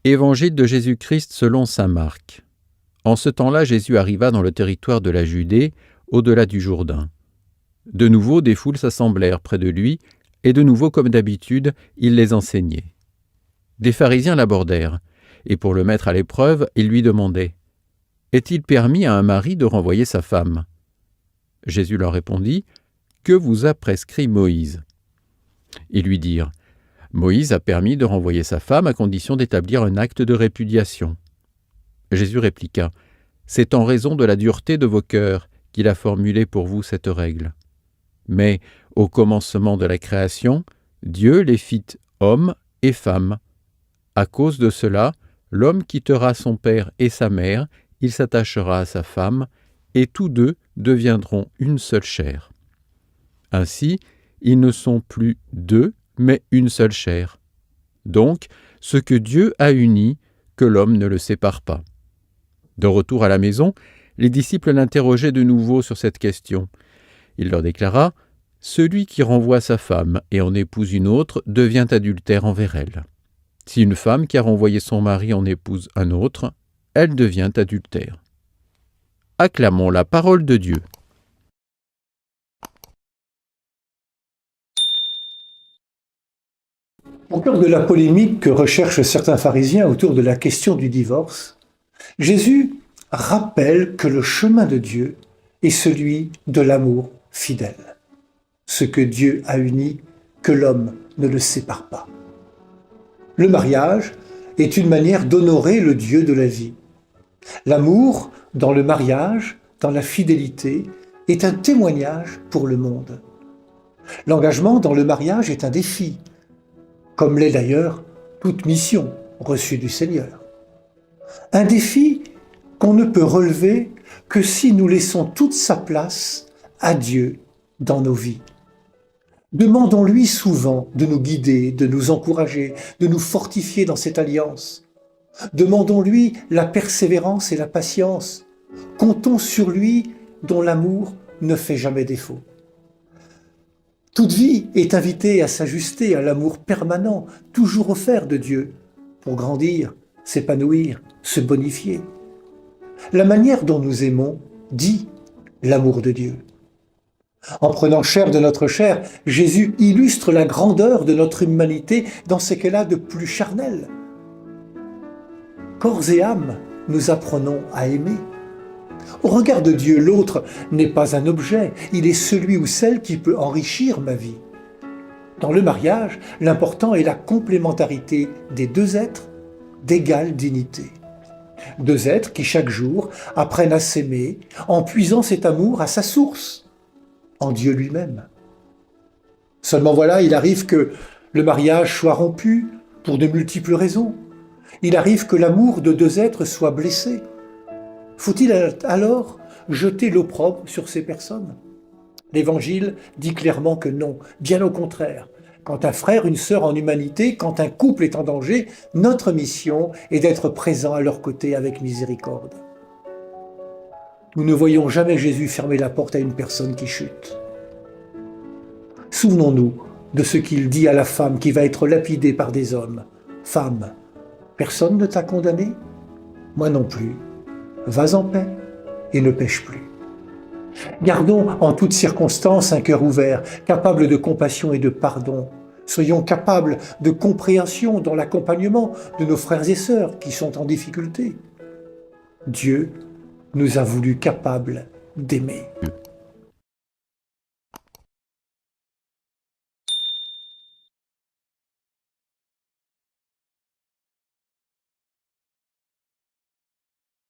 Évangile de Jésus-Christ selon saint Marc. En ce temps-là, Jésus arriva dans le territoire de la Judée, au-delà du Jourdain. De nouveau, des foules s'assemblèrent près de lui, et de nouveau, comme d'habitude, il les enseignait. Des pharisiens l'abordèrent, et pour le mettre à l'épreuve, ils lui demandaient : « Est-il permis à un mari de renvoyer sa femme ?» Jésus leur répondit : « Que vous a prescrit Moïse ?» Ils lui dirent : « Moïse a permis de renvoyer sa femme à condition d'établir un acte de répudiation. » Jésus répliqua : « C'est en raison de la dureté de vos cœurs qu'il a formulé pour vous cette règle. Mais au commencement de la création, Dieu les fit hommes et femmes. À cause de cela, l'homme quittera son père et sa mère, il s'attachera à sa femme, et tous deux deviendront une seule chair. Ainsi, ils ne sont plus deux, mais une seule chair. Donc, ce que Dieu a uni, que l'homme ne le sépare pas. » De retour à la maison, les disciples l'interrogeaient de nouveau sur cette question. Il leur déclara : « Celui qui renvoie sa femme et en épouse une autre devient adultère envers elle. Si une femme qui a renvoyé son mari en épouse un autre, elle devient adultère. » Acclamons la parole de Dieu. Au cœur de la polémique que recherchent certains pharisiens autour de la question du divorce, Jésus rappelle que le chemin de Dieu est celui de l'amour fidèle. Ce que Dieu a uni, que l'homme ne le sépare pas. Le mariage est une manière d'honorer le Dieu de la vie. L'amour dans le mariage, dans la fidélité, est un témoignage pour le monde. L'engagement dans le mariage est un défi, comme l'est d'ailleurs toute mission reçue du Seigneur. Un défi qu'on ne peut relever que si nous laissons toute sa place à Dieu dans nos vies. Demandons-lui souvent de nous guider, de nous encourager, de nous fortifier dans cette alliance. Demandons-lui la persévérance et la patience. Comptons sur lui dont l'amour ne fait jamais défaut. Toute vie est invitée à s'ajuster à l'amour permanent, toujours offert de Dieu, pour grandir, s'épanouir, se bonifier. La manière dont nous aimons dit l'amour de Dieu. En prenant chair de notre chair, Jésus illustre la grandeur de notre humanité dans ce qu'elle a de plus charnel. Corps et âme, nous apprenons à aimer. Au regard de Dieu, l'autre n'est pas un objet, il est celui ou celle qui peut enrichir ma vie. Dans le mariage, l'important est la complémentarité des deux êtres d'égale dignité. Deux êtres qui chaque jour apprennent à s'aimer en puisant cet amour à sa source, en Dieu lui-même. Seulement voilà, il arrive que le mariage soit rompu pour de multiples raisons. Il arrive que l'amour de deux êtres soit blessé. Faut-il alors jeter l'opprobre sur ces personnes ? L'Évangile dit clairement que non, bien au contraire. Quand un frère, une sœur en humanité, quand un couple est en danger, notre mission est d'être présent à leur côté avec miséricorde. Nous ne voyons jamais Jésus fermer la porte à une personne qui chute. Souvenons-nous de ce qu'il dit à la femme qui va être lapidée par des hommes. « Femme, personne ne t'a condamnée ? Moi non plus. Vas en paix et ne pêche plus. » Gardons en toutes circonstances un cœur ouvert, capable de compassion et de pardon. Soyons capables de compréhension dans l'accompagnement de nos frères et sœurs qui sont en difficulté. Dieu nous a voulu capables d'aimer.